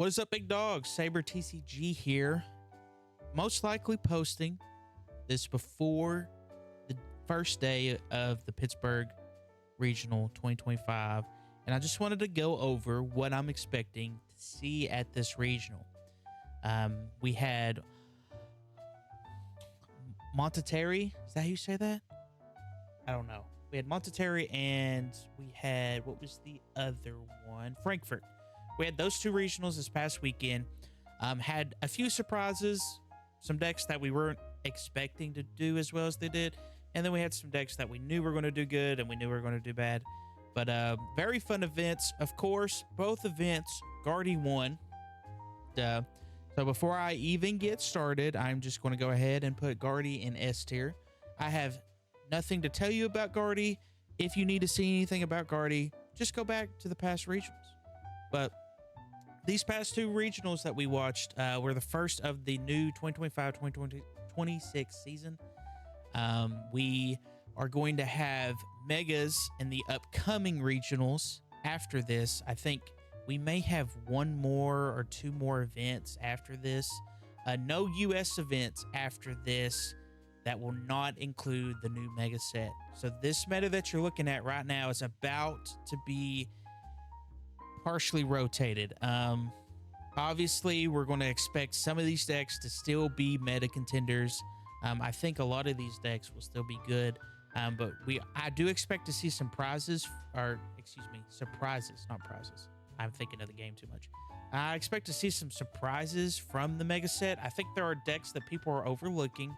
What is up, big dog? Saber TCG here. Most likely posting this before the first day of the Pittsburgh Regional 2025. And I just wanted to go over what I'm expecting to see at this regional. We had Monteteri. Is that how you say that? I don't know. We had Monteteri and we had, what was the other one? Frankfurt. We had those two regionals this past weekend. Had a few surprises, some decks that we weren't expecting to do as well as they did. And then we had some decks that we knew were going to do good and we knew we were going to do bad. But very fun events. Of course, both events, Guardy won. So before I even get started, I'm just going to go ahead and put Guardy in S tier. I have nothing to tell you about Guardy. If you need to see anything about Guardy, just go back to the past regionals. But these past two regionals that we watched were the first of the new 2025-2026 season. We are going to have megas in the upcoming regionals after this. I think we may have one more or two more events after this. No US events after this that will not include the new mega set. So this meta that you're looking at right now is about to be partially rotated. Obviously, we're going to expect some of these decks to still be meta contenders. I think a lot of these decks will still be good, but I do expect to see some prizes, or excuse me, surprises, not prizes. I'm thinking of the game too much. I expect to see some surprises from the mega set. I think there are decks that people are overlooking.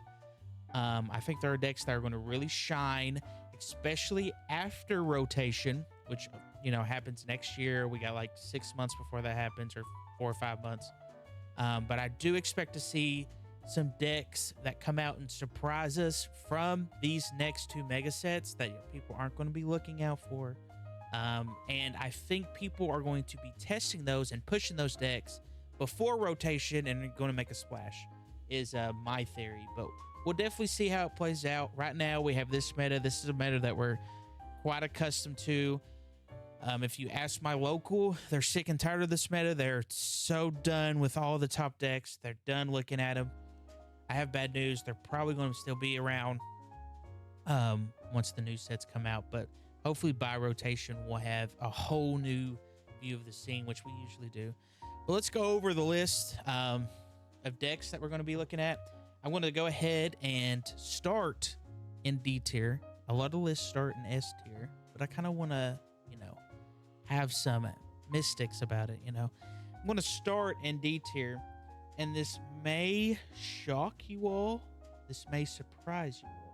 I think there are decks that are going to really shine, especially after rotation, which, you know, happens next year. We got like 6 months before that happens, or 4 or 5 months. But I do expect to see some decks that come out and surprise us from these next two mega sets that people aren't going to be looking out for. And I think people are going to be testing those and pushing those decks before rotation and going to make a splash, is my theory. But we'll definitely see how it plays out. Right now, we have this meta. This is a meta that we're quite accustomed to. If you ask my local, they're sick and tired of this meta. They're so done with all the top decks. They're done looking at them. I have bad news. They're probably going to still be around once the new sets come out. But hopefully by rotation, we'll have a whole new view of the scene, which we usually do. But let's go over the list of decks that we're going to be looking at. I'm going to go ahead and start in D tier. A lot of lists start in S tier, but I kind of want to, you know, have some mystics about it, you know. I'm going to start in D tier, and this may shock you all. This may surprise you all.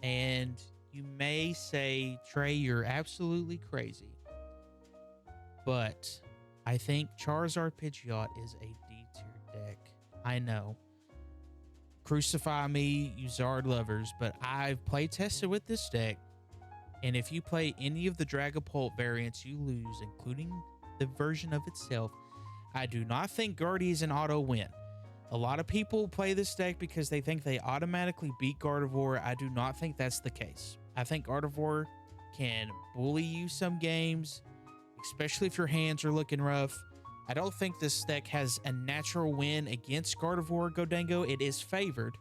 And you may say, Trey, you're absolutely crazy. But I think Charizard Pidgeot is a D tier deck. I know. Crucify me, you Zard lovers, but I've play tested with this deck. And if you play any of the Dragapult variants, you lose, including the version of itself. I do not think Guardy is an auto win. A lot of people play this deck because they think they automatically beat Gardevoir. I do not think that's the case. I think Gardevoir can bully you some games, especially if your hands are looking rough. I don't think this deck has a natural win against Gardevoir Godango. It is favored,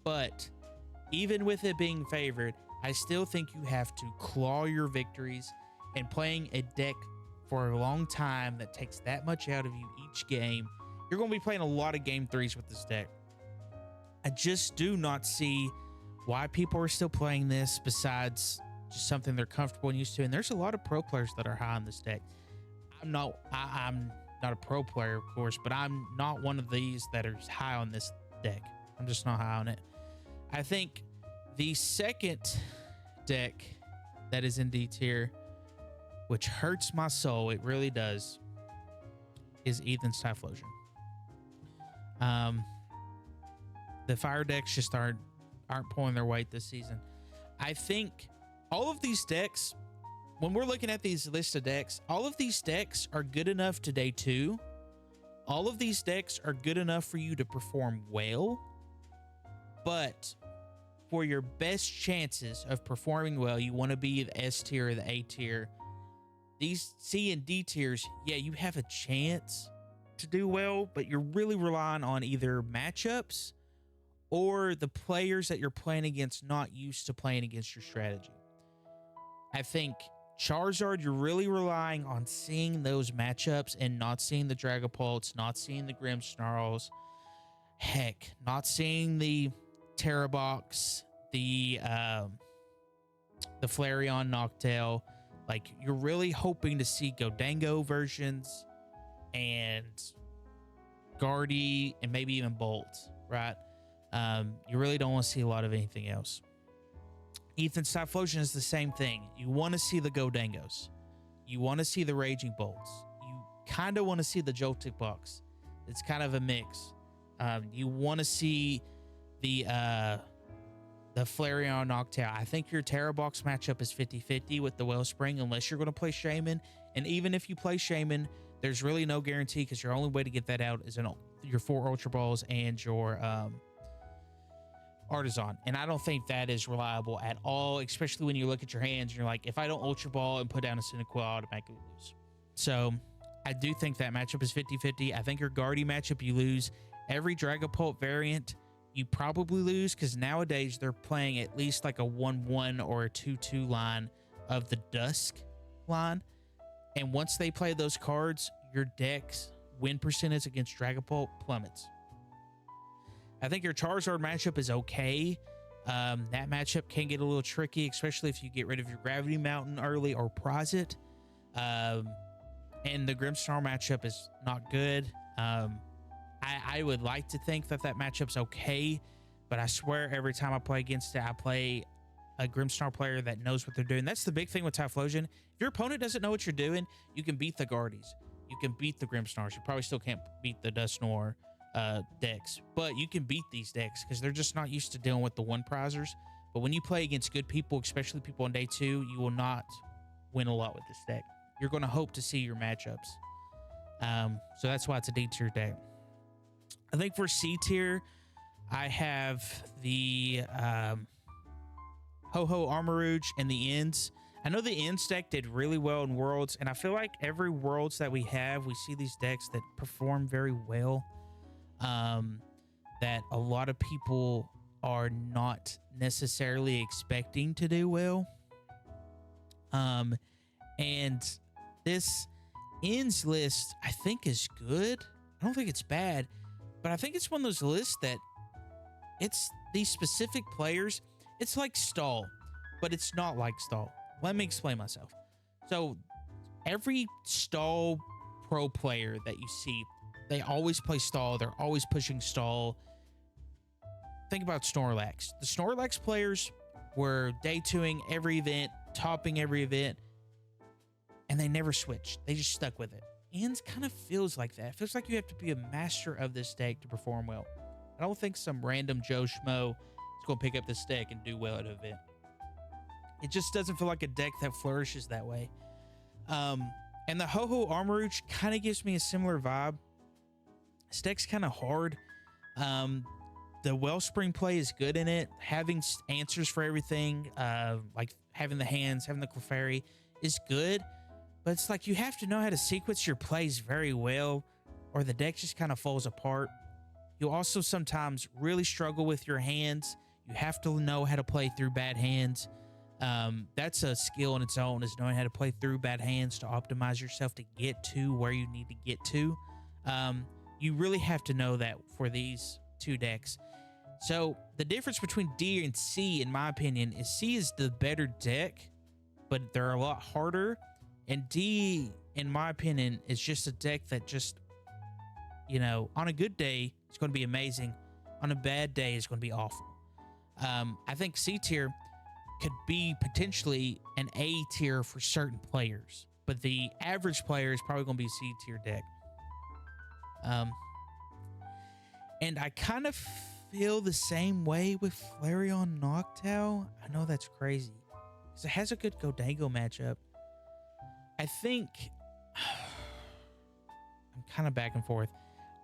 but even with it being favored, I still think you have to claw your victories, and playing a deck for a long time that takes that much out of you each game, you're going to be playing a lot of game threes with this deck. I just do not see why people are still playing this besides just something they're comfortable and used to. And there's a lot of pro players that are high on this deck. I'm not a pro player, of course, but I'm not one of these that are high on this deck. I'm just not high on it. I think the second deck that is in D tier, which hurts my soul, it really does, is Ethan's Typhlosion. The fire decks just aren't pulling their weight this season. I think all of these decks, when we're looking at these lists of decks, all of these decks are good enough to day 2. All of these decks are good enough for you to perform well, but for your best chances of performing well, you want to be the S tier or the A tier. these C and D tiers, yeah, you have a chance to do well, but you're really relying on either matchups or the players that you're playing against not used to playing against your strategy. I think Charizard, you're really relying on seeing those matchups and not seeing the Dragapults, not seeing the Grimmsnarls, heck, not seeing the Terrabox, the Flareon Noctowl. Like, you're really hoping to see Godango versions and Guardy and maybe even Bolt, right? You really don't want to see a lot of anything else. Ethan's Typhlosion is the same thing. You want to see the Godangos. You want to see the Raging Bolts. You kind of want to see the Joltik Box. It's kind of a mix. You want to see the Flareon Noctowl. I think your Terrabox matchup is 50-50 with the Wellspring unless you're going to play Shaman. And even if you play Shaman, there's really no guarantee because your only way to get that out is your 4 Ultra Balls and your Artisan. And I don't think that is reliable at all, especially when you look at your hands and you're like, if I don't Ultra Ball and put down a Cyndaquil, I automatically lose. So I do think that matchup is 50-50. I think your Guardy matchup, you lose. Every Dragapult variant, you probably lose because nowadays they're playing at least like a 1-1 or a 2-2 line of the Dusk line. And once they play those cards, your deck's win percentage against Dragapult plummets. I think your Charizard matchup is okay. That matchup can get a little tricky, especially if you get rid of your Gravity Mountain early or prize it. And the Grimmsnarl matchup is not good. I would like to think that matchup's okay, but I swear every time I play against it, I play a Grimmsnarl player that knows what they're doing. That's the big thing with Typhlosion. If your opponent doesn't know what you're doing, you can beat the Guardies. You can beat the Grimmsnarls. You probably still can't beat the Dusknoir decks, but you can beat these decks because they're just not used to dealing with the one prizers. But when you play against good people, especially people on day 2, you will not win a lot with this deck. You're going to hope to see your matchups. So that's why it's a D tier deck. I think for C tier, I have the Ho-Ho Armarouge and the Ends. I know the Ends deck did really well in Worlds, and I feel like every Worlds that we have, we see these decks that perform very well. That a lot of people are not necessarily expecting to do well. And this Ends list, I think, is good. I don't think it's bad, but I think it's one of those lists that it's these specific players. It's like Stall, but it's not like Stall. Let me explain myself. So every Stall pro player that you see, they always play Stall. They're always pushing Stall. Think about Snorlax. The Snorlax players were day 2ing every event, topping every event, and they never switched. They just stuck with it. Ends kind of feels like that. It feels like you have to be a master of this deck to perform well. I don't think some random Joe Schmo is going to pick up this deck and do well at an event. It just doesn't feel like a deck that flourishes that way. And the Ho-Ho Armarouge kind of gives me a similar vibe. This deck's kind of hard. The Wellspring play is good in it. Having answers for everything, like having the hands, having the Clefairy is good. But it's like you have to know how to sequence your plays very well, or the deck just kind of falls apart. You also sometimes really struggle with your hands. You have to know how to play through bad hands. That's a skill in its own, is knowing how to play through bad hands to optimize yourself to get to where you need to get to. You really have to know that for these 2 decks. So the difference between D and C, in my opinion, is C is the better deck, but they're a lot harder. And D, in my opinion, is just a deck that just, you know, on a good day, it's going to be amazing. On a bad day, it's going to be awful. I think C tier could be potentially an A tier for certain players, but the average player is probably going to be a C tier deck. And I kind of feel the same way with Flareon Noctowl. I know that's crazy because it has a good Godango matchup. I think I'm kind of back and forth.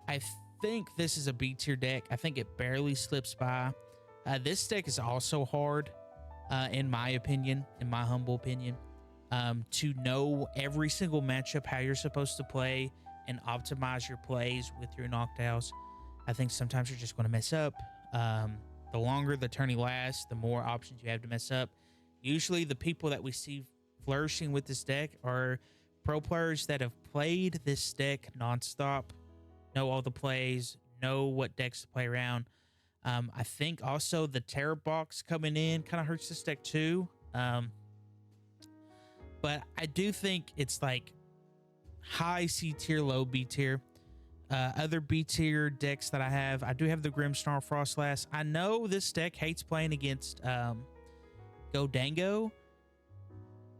I think this is a B tier deck. I think it barely slips by. This deck is also hard, in my opinion, in my humble opinion. to know every single matchup, how you're supposed to play, and optimize your plays with your Noctowls. I think sometimes you're just going to mess up. The longer the tourney lasts, the more options you have to mess up. Usually the people that we see flourishing with this deck are pro players that have played this deck nonstop, know all the plays, know what decks to play around. I think also the Terror Box coming in kind of hurts this deck too. But I do think it's like high C tier, low B tier. Other B tier decks that I do have the Grimmsnarl Frostlass. I know this deck hates playing against Godango,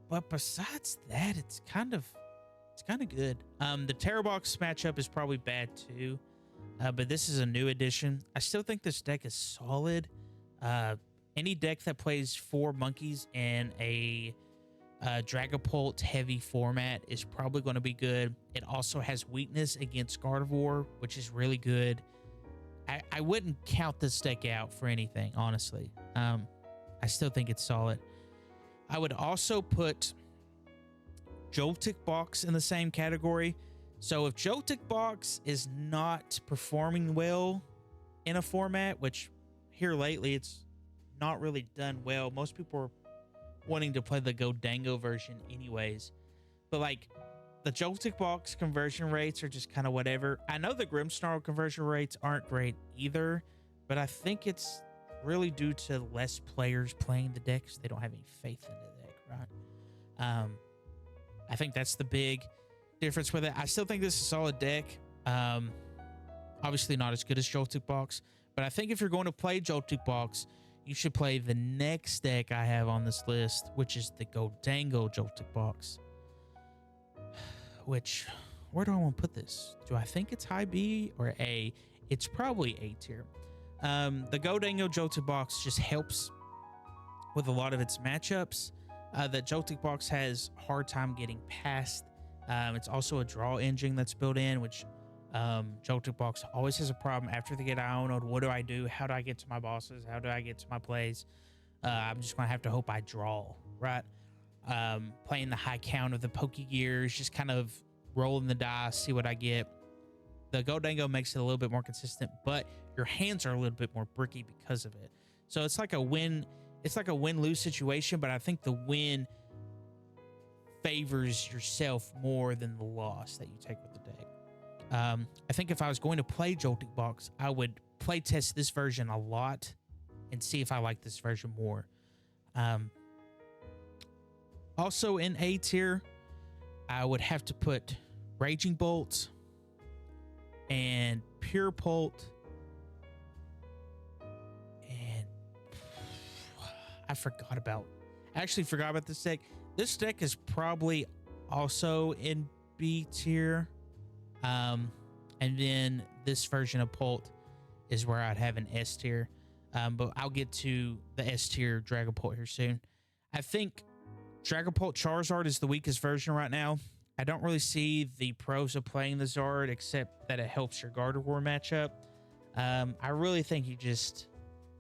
but besides that, it's kind of good. The Terror Box matchup is probably bad too, but this is a new addition. I still think this deck is solid. Any deck that plays 4 monkeys in a Dragapult heavy format is probably going to be good. It also has weakness against Gardevoir, which is really good. I wouldn't count this deck out for anything, honestly. I still think it's solid. I would also put Joltik Box in the same category. So if Joltik Box is not performing well in a format, which here lately it's not really done well. Most people are wanting to play the Godango version anyways, but like the Joltik Box conversion rates are just kind of whatever. I know the Grimmsnarl conversion rates aren't great either, but I think it's really due to less players playing the deck because they don't have any faith in the deck, right? I think that's the big difference with it. I still think this is a solid deck. Obviously not as good as Joltik Box, but I think if you're going to play Joltik Box, you should play the next deck I have on this list, which is the Godango Joltik Box. Which, where do I want to put this? Do I think it's high B or A? It's probably A tier. The Godango Joltik Box just helps with a lot of its matchups. The Joltik Box has a hard time getting past. It's also a draw engine that's built in, which Joltik Box always has a problem after they get Ionoed. What do I do? How do I get to my bosses? How do I get to my plays? I'm just going to have to hope I draw, right? Playing the high count of the Pokegears, just kind of rolling the dice, see what I get. The Godango makes it a little bit more consistent, but your hands are a little bit more bricky because of it. So it's like a win-lose situation, but I think the win favors yourself more than the loss that you take with the deck. I think if I was going to play Joltik Box, I would play test this version a lot and see if I like this version more. Also in A tier, I would have to put Raging Bolt and Purepult, and I actually forgot about this deck. This deck is probably also in B tier. And then this version of Pult is where I'd have an S tier. But I'll get to the S tier Dragapult here soon. I think Dragapult Charizard is the weakest version right now. I don't really see the pros of playing the Zard except that it helps your Gardevoir matchup. I really think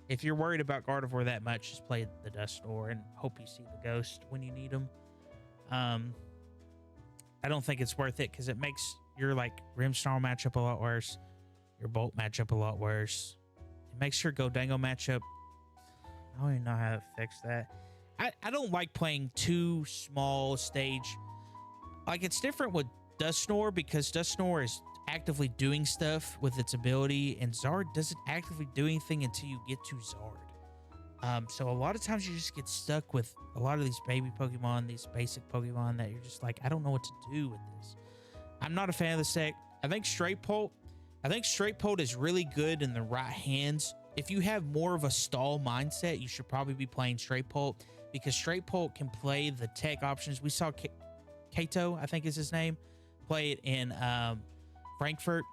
if you're worried about Gardevoir that much, just play the Dusknoir and hope you see the Ghost when you need them. I don't think it's worth it because it makes your like Grimmsnarl matchup a lot worse, your Bolt matchup a lot worse. It makes your Godango matchup, I don't even know how to fix that. I don't like playing too small stage. Like, it's different with Dusknoir because Dusknoir is actively doing stuff with its ability, and Zard doesn't actively do anything until you get to Zard. So a lot of times you just get stuck with a lot of these baby Pokemon, these basic Pokemon that you're just like, I don't know what to do with this. I'm not a fan of this deck. I think Straight Pult is really good in the right hands. If you have more of a stall mindset, you should probably be playing Straight Pult because Straight Pult can play the tech options. We saw Kato, I think is his name, play it in Frankfurt.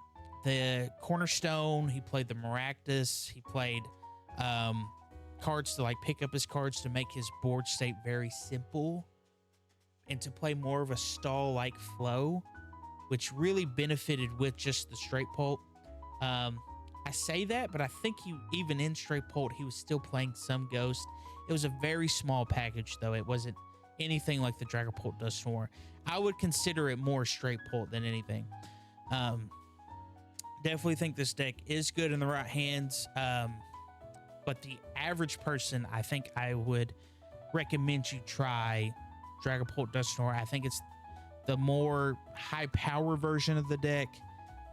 The Cornerstone, he played the Maractus. He played cards to like pick up his cards to make his board state very simple and to play more of a stall-like flow, which really benefited with just the Straight Pult. I say that, but I think even in Straight Pult, he was still playing some Ghost. It was a very small package, though. It anything like the Dragapult Dusknoir. I would consider it more straight pult than anything. Definitely think this deck is good in the right hands. But the average person, I think I would recommend you try Dragapult Dusknoir. I think it's the more high power version of the deck.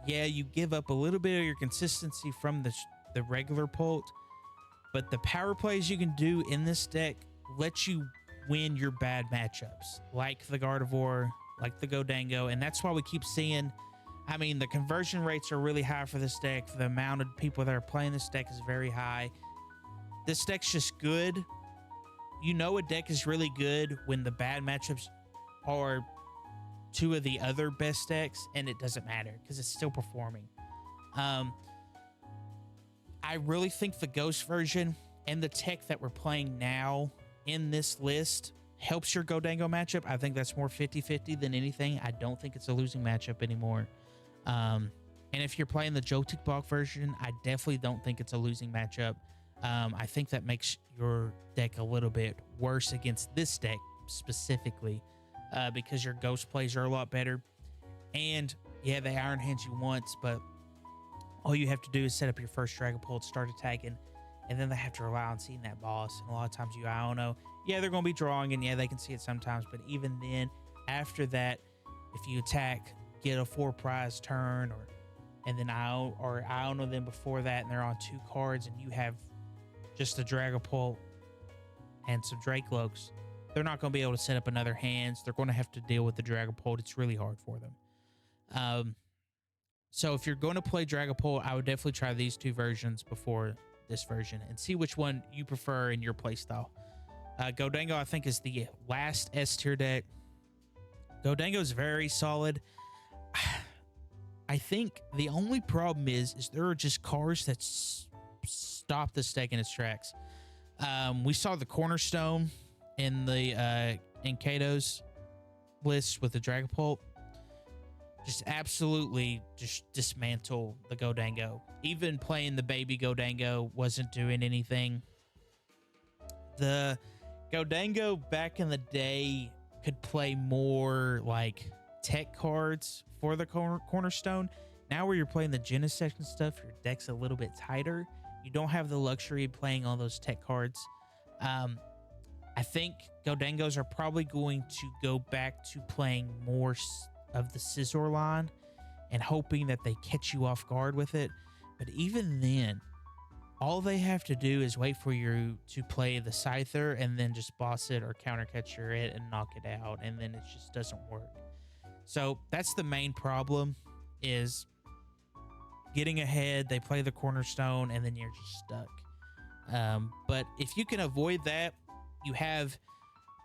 Yeah, you give up a little bit of your consistency from the regular Pult, but the power plays you can do in this deck let you win your bad matchups, like the Gardevoir, like the Gholdengo, and that's why we keep seeing. I mean, the conversion rates are really high for this deck. The amount of people that are playing this deck is very high. This deck's just good. You know a deck is really good when the bad matchups are two of the other best decks, and it doesn't matter because it's still performing. I really think the Ghost version and the tech that we're playing now in this list helps your Gholdengo matchup. I think that's more 50-50 than anything. I don't think it's a losing matchup anymore. And if you're playing the Joltik Block version, I definitely don't think it's a losing matchup. I think that makes your deck a little bit worse against this deck specifically, because your Ghost plays are a lot better. And yeah, they Iron Hands you once, but all you have to do is set up your first Dragapult, start attacking, and then they have to rely on seeing that boss. And a lot of times you Iono, yeah, they're going to be drawing, and yeah, they can see it sometimes, but even then, after that, if you attack, get a 4-prize turn, and then Iono them before that, and they're on 2 cards, and you have just a Dragapult and some Drakelokes, they're not going to be able to set up another hands. They're going to have to deal with the Dragapult. It's really hard for them. So if you're going to play Dragapult, I would definitely try these 2 versions before this version and see which one you prefer in your playstyle. Gholdengo, I think, is the last S tier deck. Gholdengo is very solid. I think the only problem is there are just cards that stop this deck in its tracks. We saw the Cornerstone in the in Kato's list with the Dragapult. Just absolutely just dismantle the Gholdengo. Even playing the baby Gholdengo wasn't doing anything. The Gholdengo back in the day could play more like tech cards for the Cornerstone. Now where you're playing the Genesect and stuff, your deck's a little bit tighter. You don't have the luxury of playing all those tech cards. I think Gholdengos are probably going to go back to playing more of the Scizor line and hoping that they catch you off guard with it. But even then, all they have to do is wait for you to play the Scyther and then just boss it or counter catcher it and knock it out, and then it just doesn't work. So that's the main problem, is getting ahead. They play the Cornerstone and then you're just stuck. But if you can avoid that, you have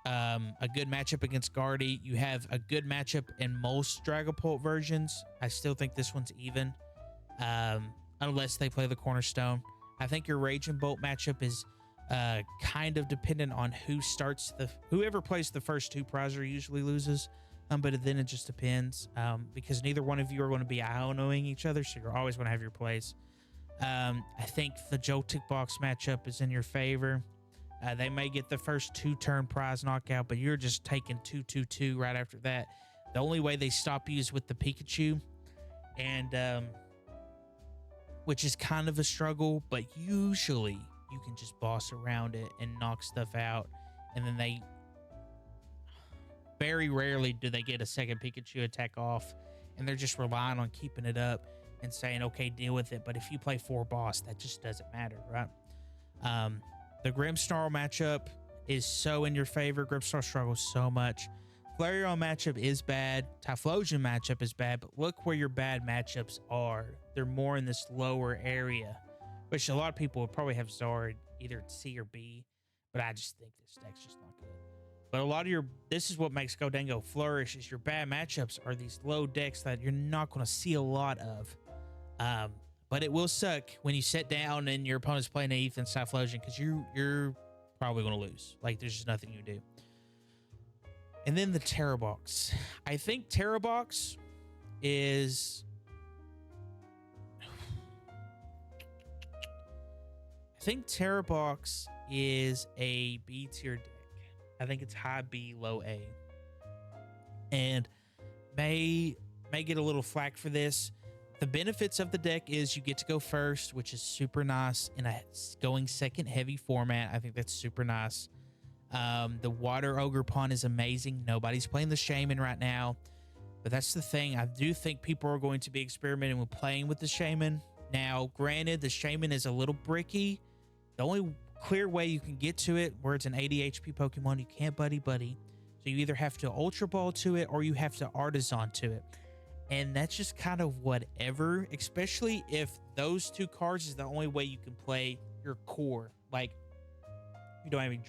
a good matchup against Guardy. You have a good matchup in most Dragapult versions. I still think this one's even, unless they play the Cornerstone. I think your Rage and Bolt matchup is kind of dependent on whoever plays the first 2 prizer usually loses. But then it just depends, because neither one of you are going to be Ionoing each other, so you're always going to have your plays. I think the Joltik Box matchup is in your favor. They may get the first 2-turn prize knockout, but you're just taking 2-2-2 right after that. The only way they stop you is with the Pikachu, and which is kind of a struggle, but usually you can just boss around it and knock stuff out, and then very rarely do they get a second Pikachu attack off, and they're just relying on keeping it up and saying, okay, deal with it. But if you play 4 boss, that just doesn't matter, right? The Grimmsnarl matchup is so in your favor. Grimmsnarl struggles so much. Flareon matchup is bad. Typhlosion matchup is bad, but look where your bad matchups are. They're more in this lower area, which a lot of people would probably have Zard either C or B, but I just think this deck's just not good. But this is what makes Gholdengo flourish, is your bad matchups are these low decks that you're not going to see a lot of. But it will suck when you sit down and your opponent's playing an Ethan Typhlosion, because you're probably going to lose. Like, there's just nothing you can do. And then the Terra Box. I think Terra Box is... I think Terra Box is a B tier deck. I think it's high B, low A, and may get a little flack for this. The benefits of the deck is you get to go first, which is super nice in a going second heavy format. I think that's super nice. The Water Ogre Pawn is amazing. Nobody's playing the Shaman right now, but that's the thing. I do think people are going to be experimenting with playing with the Shaman. Now, granted, the Shaman is a little bricky. The only clear way you can get to it, where it's an 80 HP Pokemon, you can't buddy. So you either have to Ultra Ball to it or you have to Artisan to it. And that's just kind of whatever, especially if those two cards is the only way you can play your core. Like, if you don't have any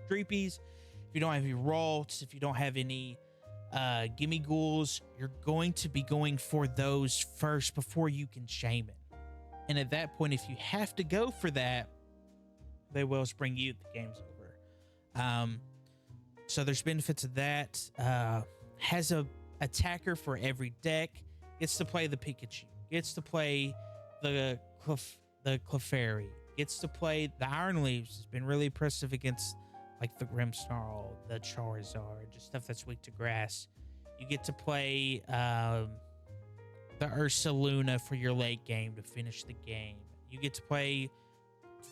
Dreepies, if you don't have any Ralts, if you don't have any Gimme Ghouls, you're going to be going for those first before you can Shaman. And at that point, if you have to go for that, they will spring you, the game's over. So there's benefits of that. Has a attacker for every deck, gets to play the Pikachu, gets to play the Clefairy, gets to play the Iron Leaves. Has been really impressive against like the Grimmsnarl, the Charizard, just stuff that's weak to grass. You get to play the Ursaluna for your late game to finish the game. You get to play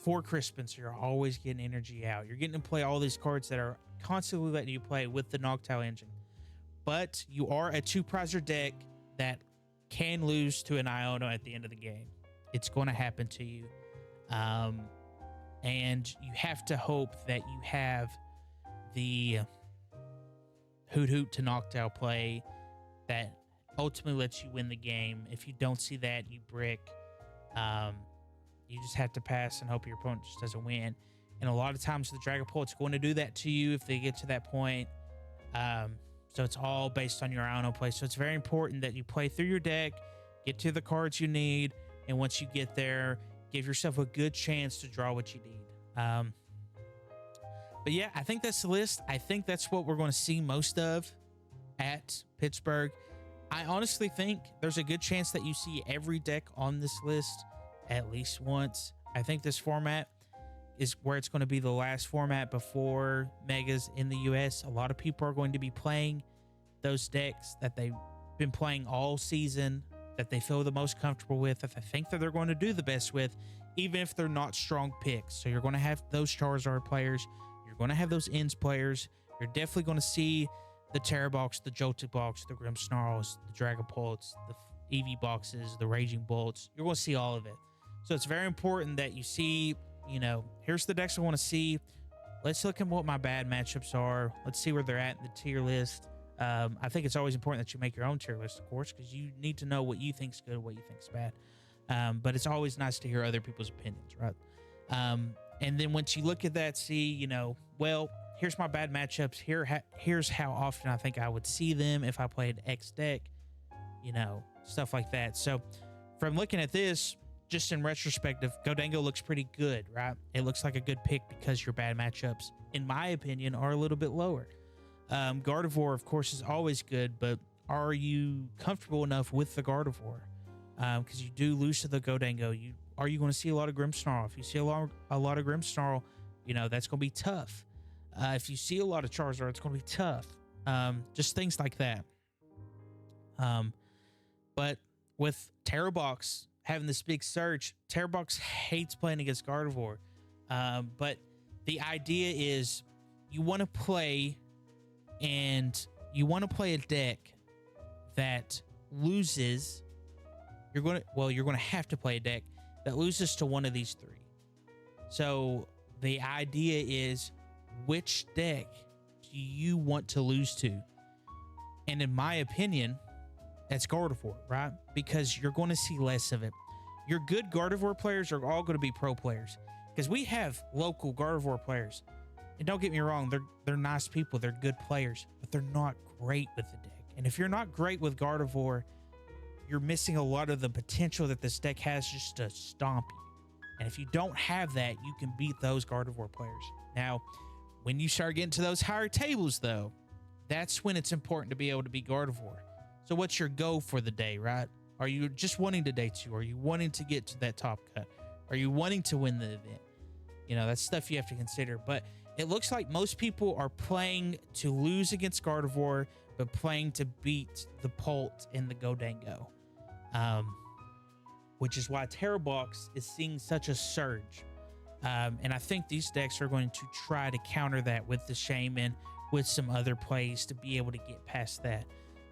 4 Crispin, so you're always getting energy out. You're getting to play all these cards that are constantly letting you play with the Noctowl engine. But you are a 2-prizer deck that can lose to an Iono at the end of the game. It's going to happen to you. And you have to hope that you have the Hoot to Noctowl play that ultimately lets you win the game. If you don't see that, you brick. You just have to pass and hope your opponent just doesn't win. And a lot of times the Dragapult's going to do that to you if they get to that point. So it's all based on your Iono play. So it's very important that you play through your deck, get to the cards you need, and once you get there, give yourself a good chance to draw what you need. But yeah, I think that's the list. I think that's what we're going to see most of at Pittsburgh. I honestly think there's a good chance that you see every deck on this list at least once. I think this format is where it's going to be the last format before Megas in the US. A lot of people are going to be playing those decks that they've been playing all season, that they feel the most comfortable with, that they think that they're going to do the best with, even if they're not strong picks. So you're going to have those Charizard players. You're going to have those Ends players. You're definitely going to see the Terrabox, the Joltik Box, the Grimmsnarls, the Dragapults, the Eevee boxes, the Raging Bolts. You're going to see all of it. So it's very important that you see, you know, here's the decks I want to see. Let's look at what my bad matchups are. Let's see where they're at in the tier list. I think it's always important that you make your own tier list, of course, because you need to know what you think's good, what you think's bad. But it's always nice to hear other people's opinions, right? And then once you look at that, see, you know, well, here's my bad matchups. Here's how often I think I would see them if I played X deck, you know, stuff like that. So from looking at this, just in retrospective, Gholdengo looks pretty good, right? It looks like a good pick because your bad matchups, in my opinion, are a little bit lower. Gardevoir, of course, is always good, but are you comfortable enough with the Gardevoir? Because you do lose to the Gholdengo. Are you going to see a lot of Grimmsnarl? If you see a lot of Grimmsnarl, you know, that's going to be tough. If you see a lot of Charizard, it's going to be tough. Just things like that. But with Terrabox having this big surge, Terrabox hates playing against Gardevoir. But the idea is you want to play a deck that loses. You're going to have to play a deck that loses to one of these 3. So the idea is, which deck do you want to lose to? And in my opinion, that's Gardevoir, right? Because you're going to see less of it. Your good Gardevoir players are all going to be pro players, because we have local Gardevoir players. And don't get me wrong, they're nice people, they're good players, but they're not great with the deck. And if you're not great with Gardevoir, you're missing a lot of the potential that this deck has just to stomp you. And if you don't have that, you can beat those Gardevoir players. Now, when you start getting to those higher tables, though, that's when it's important to be able to beat Gardevoir. So what's your goal for the day, right? Are you just wanting to day 2? Are you wanting to get to that top cut? Are you wanting to win the event? You know, that's stuff you have to consider. But it looks like most people are playing to lose against Gardevoir, but playing to beat the Pult and the Godango, which is why Terrabox is seeing such a surge. And I think these decks are going to try to counter that with the Shaman, with some other plays to be able to get past that.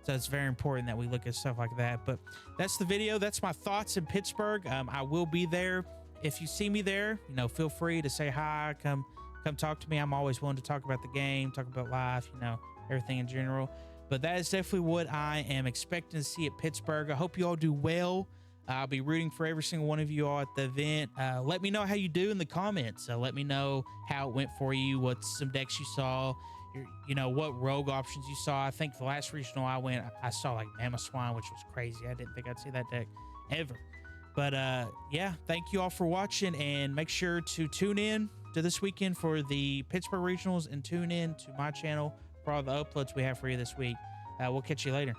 So it's very important that we look at stuff like that. But that's the video. That's my thoughts in Pittsburgh. I will be there. If you see me there, you know, feel free to say hi. Come talk to me. I'm always willing to talk about the game, talk about life, you know, everything in general. But that is definitely what I am expecting to see at Pittsburgh. I hope you all do well. I'll be rooting for every single one of you all at the event. Let me know how you do in the comments. Let me know how it went for you, what some decks you saw, you know, what rogue options you saw. I think the last regional I went, I saw like Mamoswine, which was crazy. I didn't think I'd see that deck ever. But yeah, thank you all for watching, and make sure to tune in to this weekend for the Pittsburgh regionals, and tune in to my channel for all the uploads we have for you this week. We'll catch you later.